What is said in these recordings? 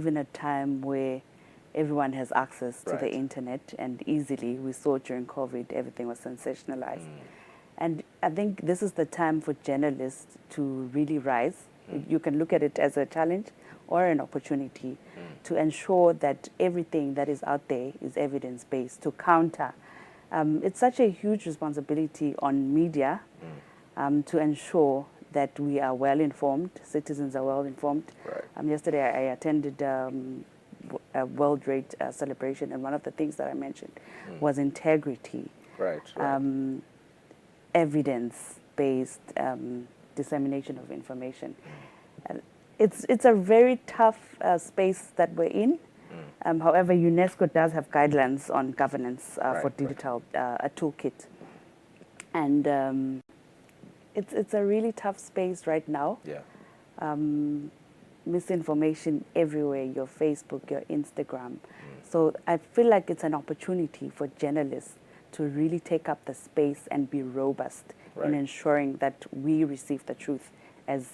in a time where everyone has access to the internet and easily. We saw during COVID, everything was sensationalized. And I think this is the time for journalists to really rise. You can look at it as a challenge or an opportunity to ensure that everything that is out there is evidence-based, to counter. It's such a huge responsibility on media to ensure that we are well-informed, citizens are well-informed. Yesterday I attended a World Rate celebration, and one of the things that I mentioned was integrity. Evidence-based dissemination of information. It's a very tough space that we're in. However, UNESCO does have guidelines on governance for digital, a toolkit. And it's a really tough space right now. Misinformation everywhere, your Facebook, your Instagram. So I feel like it's an opportunity for journalists to really take up the space and be robust in ensuring that we receive the truth as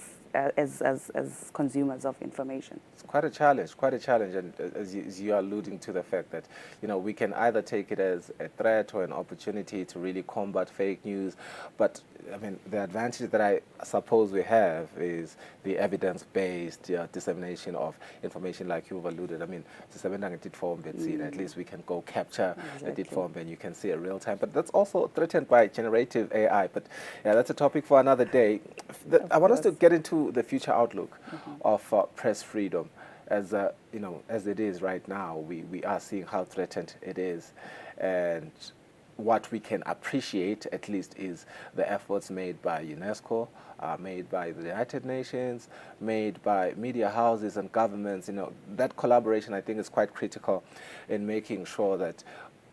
consumers of information. It's quite a challenge, and as you are alluding to the fact that, you know, we can either take it as a threat or an opportunity to really combat fake news. But I mean, the advantage that I suppose we have is the evidence-based dissemination of information, like you've alluded. I mean, at least we can go capture the did form and you can see it real time. But that's also threatened by generative AI. But yeah, that's a topic for another day. I want us to get into the future outlook of press freedom. As you know, as it is right now, we are seeing how threatened it is, and what we can appreciate at least is the efforts made by UNESCO, made by the United Nations, made by media houses and governments. You know, that collaboration, I think, is quite critical in making sure that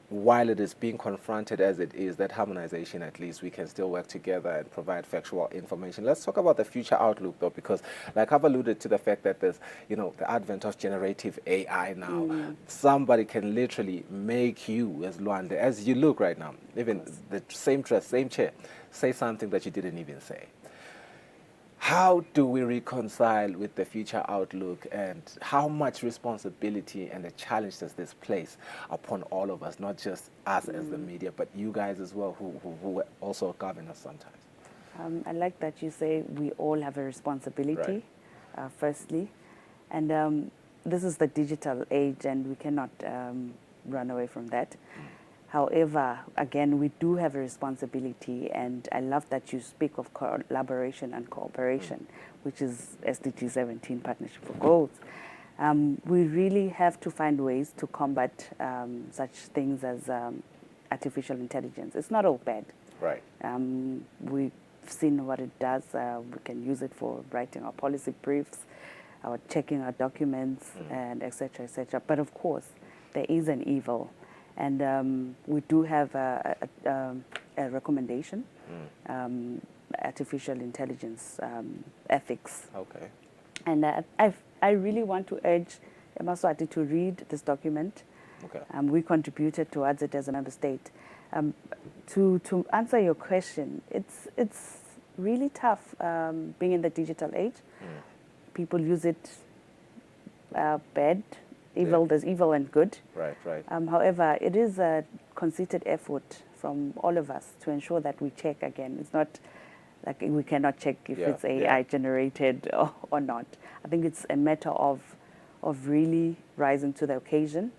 while it is being confronted as it is, that harmonization, at least we can still work together and provide factual information. Let's talk about the future outlook, though, because like I've alluded to the fact that there's, you know, the advent of generative AI now. Somebody can literally make you, as Lwandle, as you look right now, even the same dress, same chair, say something that you didn't even say. How do we reconcile with the future outlook, and how much responsibility and a challenge does this place upon all of us, not just us as the media, but you guys as well, who also govern us sometimes? I like that you say we all have a responsibility, firstly. And this is the digital age, and we cannot run away from that. However, again, we do have a responsibility, and I love that you speak of collaboration and cooperation, which is SDG 17, Partnership for Goals. We really have to find ways to combat such things as artificial intelligence. It's not all bad. We've seen what it does. We can use it for writing our policy briefs, our checking our documents, and et cetera, et cetera. But of course, there is an evil. And we do have a recommendation, artificial intelligence ethics. And I really want to urge Emaswati to read this document. We contributed towards it as a member state. To answer your question, it's really tough being in the digital age. People use it bad. There's evil and good. However, it is a concerted effort from all of us to ensure that we check again. It's not like we cannot check if it's AI generated or not. I think it's a matter of really rising to the occasion,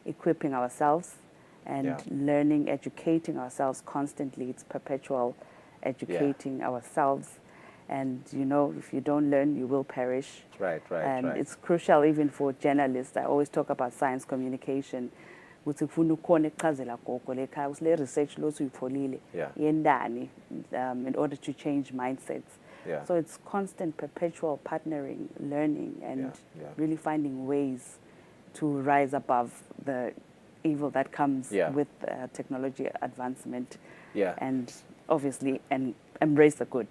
equipping ourselves, and learning, educating ourselves constantly. It's perpetual educating ourselves. And, you know, if you don't learn, you will perish. And it's crucial even for journalists. I always talk about science communication. Research in order to change mindsets. So it's constant, perpetual partnering, learning, and really finding ways to rise above the evil that comes with technology advancement. And obviously, embrace the good.